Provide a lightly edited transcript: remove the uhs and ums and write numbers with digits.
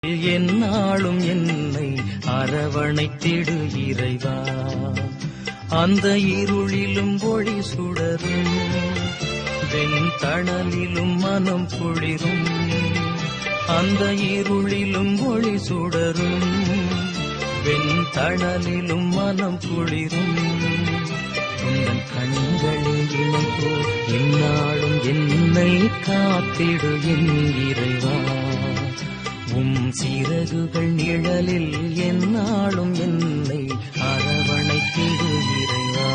என்னாலும் என்னை அரவணைத்திடு இறைவா. அந்த இருளிலும் ஒளி சுடரும், வெண்தணலிலும் மனம் குளிரும். அந்த இருளிலும் ஒளி சுடரும், வெண்தணலிலும் மனம் குளிரும். உந்தன் கண்களில் இணைப்போ என்னாலும் என்னை காத்திடு என் இறைவா. சிறகுகள் நிழலில் என்னாலும் என்னை அரவணைத்திடு இறைவா.